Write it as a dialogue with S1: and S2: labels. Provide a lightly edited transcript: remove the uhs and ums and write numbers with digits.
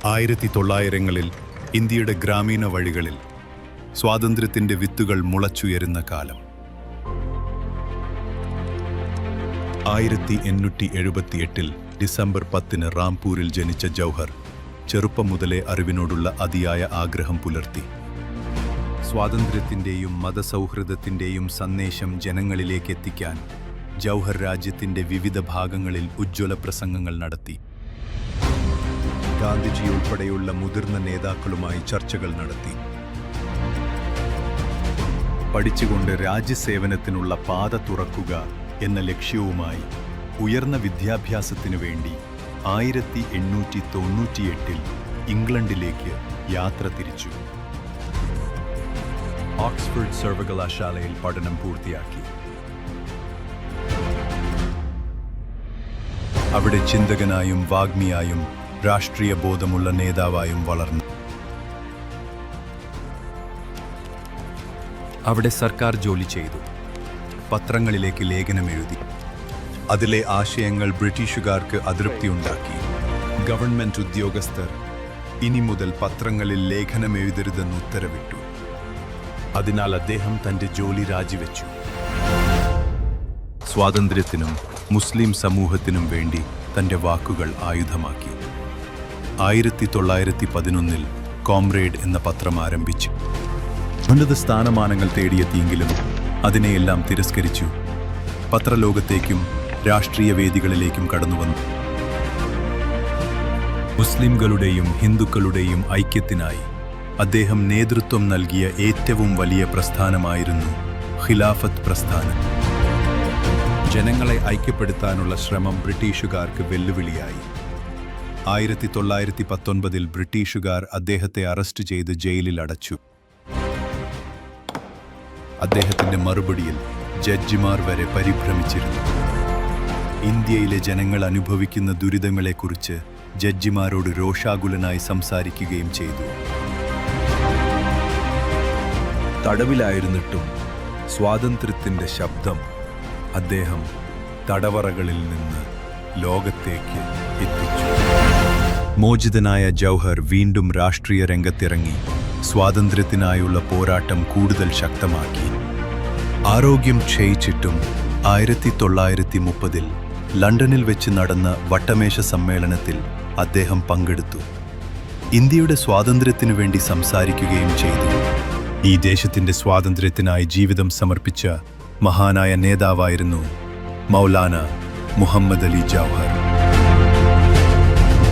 S1: 1900-ങ്ങളിൽ ഇന്ത്യയുടെ ഗ്രാമീണ വഴികളിൽ സ്വാതന്ത്ര്യത്തിന്റെ വിത്തുകൾ മുളച്ചുയരുന്ന കാലം. 1878 ഡിസംബർ 10 റാംപൂരിൽ ജനിച്ച ജൗഹർ ചെറുപ്പം മുതലേ അറിവിനോടുള്ള അതിയായ ആഗ്രഹം പുലർത്തി. സ്വാതന്ത്ര്യത്തിന്റെയും മതസൗഹൃദത്തിന്റെയും സന്ദേശം ജനങ്ങളിലേക്ക് എത്തിക്കാൻ ജൗഹർ രാജ്യത്തിന്റെ വിവിധ ഭാഗങ്ങളിൽ ഉജ്ജ്വല പ്രസംഗങ്ങൾ നടത്തി. ഗാന്ധിജി ഉൾപ്പെടെയുള്ള മുതിർന്ന നേതാക്കളുമായി ചർച്ചകൾ നടത്തി. പഠിച്ചുകൊണ്ട് രാജ്യസേവനത്തിനുള്ള പാത തുറക്കുക എന്ന ലക്ഷ്യവുമായി ഉയർന്ന വിദ്യാഭ്യാസത്തിനു വേണ്ടി 1898 ഇംഗ്ലണ്ടിലേക്ക് യാത്ര തിരിച്ചു. ഓക്സ്ഫോർഡ് സർവകലാശാലയിൽ പഠനം പൂർത്തിയാക്കി. അവിടെ ചിന്തകനായും വാഗ്മിയായും രാഷ്ട്രീയ ബോധമുള്ള നേതാവായും വളർന്നു. അവിടെ സർക്കാർ ജോലി ചെയ്തു. പത്രങ്ങളിലേക്ക് ലേഖനമെഴുതി. അതിലെ ആശയങ്ങൾ ബ്രിട്ടീഷുകാർക്ക് അതൃപ്തിയുണ്ടാക്കി. ഗവൺമെന്റ് ഉദ്യോഗസ്ഥർ ഇനി മുതൽ പത്രങ്ങളിൽ ലേഖനമെഴുതരുതെന്ന് ഉത്തരവിട്ടു. അതിനാൽ അദ്ദേഹം തന്റെ ജോലി രാജിവെച്ചു. സ്വാതന്ത്ര്യത്തിനും മുസ്ലിം സമൂഹത്തിനും വേണ്ടി തന്റെ വാക്കുകൾ ആയുധമാക്കി. 1911 കോമ്രേഡ് എന്ന പത്രം ആരംഭിച്ചു. ഉന്നത സ്ഥാനമാനങ്ങൾ തേടിയെത്തിയെങ്കിലും അതിനെയെല്ലാം തിരസ്കരിച്ചു. പത്രലോകത്തേക്കും രാഷ്ട്രീയ വേദികളിലേക്കും കടന്നുവന്നു. മുസ്ലിംകളുടെയും ഹിന്ദുക്കളുടെയും ഐക്യത്തിനായി അദ്ദേഹം നേതൃത്വം നൽകിയ ഏറ്റവും വലിയ പ്രസ്ഥാനമായിരുന്നു ഖിലാഫത്ത് പ്രസ്ഥാനം. ജനങ്ങളെ ഐക്യപ്പെടുത്താനുള്ള ശ്രമം ബ്രിട്ടീഷുകാർക്ക് വെല്ലുവിളിയായി. 1919 ബ്രിട്ടീഷുകാർ അദ്ദേഹത്തെ അറസ്റ്റ് ചെയ്ത് ജയിലിൽ അടച്ചു. അദ്ദേഹത്തിന്റെ മറുപടിയിൽ ജഡ്ജിമാർ വരെ പരിഭ്രമിച്ചിരുന്നു. ഇന്ത്യയിലെ ജനങ്ങൾ അനുഭവിക്കുന്ന ദുരിതങ്ങളെക്കുറിച്ച് ജഡ്ജിമാരോട് രോഷാകുലനായി സംസാരിക്കുകയും ചെയ്തു. തടവിലായിരുന്നിട്ടും സ്വാതന്ത്ര്യത്തിന്റെ ശബ്ദം അദ്ദേഹം തടവറകളിൽ നിന്ന് ലോകത്തേക്ക് എത്തിച്ചു. മോചിതനായ ജൗഹർ വീണ്ടും രാഷ്ട്രീയ രംഗത്തിറങ്ങി സ്വാതന്ത്ര്യത്തിനായുള്ള പോരാട്ടം കൂടുതൽ ശക്തമാക്കി. ആരോഗ്യം ക്ഷയിച്ചിട്ടും 1930 ലണ്ടനിൽ വെച്ച് നടന്ന വട്ടമേശ സമ്മേളനത്തിൽ അദ്ദേഹം പങ്കെടുത്തു. ഇന്ത്യയുടെ സ്വാതന്ത്ര്യത്തിനു വേണ്ടി സംസാരിക്കുകയും ചെയ്തു. ഈ ദേശത്തിന്റെ സ്വാതന്ത്ര്യത്തിനായി ജീവിതം സമർപ്പിച്ച മഹാനായ നേതാവായിരുന്നു മൗലാന മുഹമ്മദ് അലി ജൗഹർ.